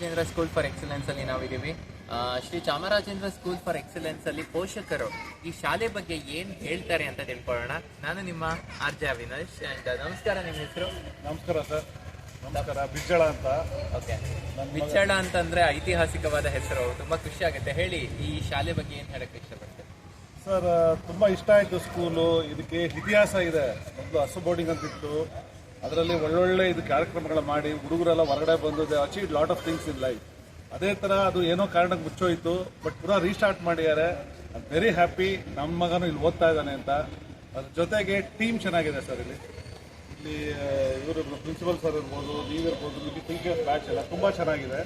Chamarajendra school for excellence ಅಲ್ಲಿ ನಾವಿದ್ದೀವಿ. Shri Chamarajendra school for excellence ಅಲ್ಲಿ ಪೋಷಕರು ಈ ಶಾಲೆ ಬಗ್ಗೆ ಏನ್ ಹೇಳ್ತಾರೆ ಅಂತ ತಿಳ್ಕೊಳ್ಳೋಣ. ನಾನು ನಿಮ್ಮ ಆರ್.ಜೆ. ಅವಿನಾಶ್. ನಮಸ್ಕಾರ, ನಿಮ್ಮ ಹೆಸರು? ನಮಸ್ಕಾರ ಸರ್. ನಮಸ್ಕಾರ. ಬಿಜ್ಜಳ ಅಂತ. ಓಕೆ, ಬಿಚ್ಚಳ ಅಂತಂದ್ರೆ ಐತಿಹಾಸಿಕವಾದ ಹೆಸರು, ತುಂಬಾ ಖುಷಿ ಆಗುತ್ತೆ. ಹೇಳಿ, ಈ ಶಾಲೆ ಬಗ್ಗೆ ಏನ್ ಹೇಳಕ್ ಇಷ್ಟಪಡ್ತೀರಿ? ಸರ್, ತುಂಬ ಇಷ್ಟ ಆಯಿತು ಸ್ಕೂಲು. ಇದಕ್ಕೆ ಇತಿಹಾಸ ಇದೆ. ಮೊದಲು ಹಸು ಬೋರ್ಡಿಂಗ್ ಅಂತಿತ್ತು, ಅದರಲ್ಲಿ ಒಳ್ಳೊಳ್ಳೆ ಇದು ಕಾರ್ಯಕ್ರಮಗಳ ಮಾಡಿ ಹುಡುಗರೆಲ್ಲ ಹೊರಗಡೆ ಬಂದು they achieve lot of things in life. ಅದೇ ಥರ ಅದು ಏನೋ ಕಾರಣಕ್ಕೆ ಮುಚ್ಚೋಯ್ತು, ಬಟ್ ಪುನಃ ರೀಸ್ಟಾರ್ಟ್ ಮಾಡಿದ್ದಾರೆ. I am very happy. ನಮ್ಮ ಮಗನೂ ಇಲ್ಲಿ ಓದ್ತಾ ಇದ್ದಾನೆ ಅಂತ. ಅದ್ರ ಜೊತೆಗೆ ಟೀಮ್ ಚೆನ್ನಾಗಿದೆ ಸರ್. ಇಲ್ಲಿ ಇವರು ಪ್ರಿನ್ಸಿಪಲ್ ಸರ್ ಇರ್ಬೋದು, ನೀವಿರ್ಬೋದು, ಇಲ್ಲಿ ಟೀಚರ್ಸ್ ಬ್ಯಾಚ್ ಎಲ್ಲ ತುಂಬ ಚೆನ್ನಾಗಿದೆ.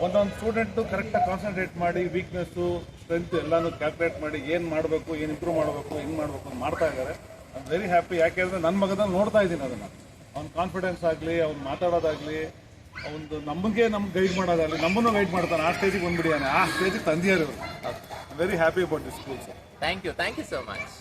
ಒಂದೊಂದು ಸ್ಟೂಡೆಂಟು ಕರೆಕ್ಟಾಗಿ ಕಾನ್ಸಂಟ್ರೇಟ್ ಮಾಡಿ ವೀಕ್ನೆಸ್ಸು ಸ್ಟ್ರೆಂತ್ ಎಲ್ಲನೂ ಕ್ಯಾಲ್ಕುಲೇಟ್ ಮಾಡಿ ಏನು ಮಾಡಬೇಕು, ಏನು ಇಂಪ್ರೂವ್ ಮಾಡಬೇಕು, ಹೆಂಗೆ ಮಾಡಬೇಕು ಅಂತ ಮಾಡ್ತಾ ಇದ್ದಾರೆ. I am very happy. ಯಾಕೆಂದರೆ ನನ್ನ ಮಗದಲ್ಲಿ ನೋಡ್ತಾ ಇದ್ದೀನಿ ಅದನ್ನು. ಅವ್ನ ಕಾನ್ಫಿಡೆನ್ಸ್ ಆಗಲಿ, ಅವ್ನು ಮಾತಾಡೋದಾಗಲಿ, ಅವನು ನಮಗೆ ಗೈಡ್ ಮಾಡೋದಾಗಲಿ, ನಮ್ಮನ್ನು ಗೈಡ್ ಮಾಡ್ತಾನೆ. ಆ ಸ್ಟೇಜಿಗೆ ಬಂದ್ಬಿಡಿಯಾನೆ, ಆ ಸ್ಟೇಜಿಗೆ ತಂದಿದ್ದಾರೆ ಇವರು. Very happy about this school sir. Thank you so much.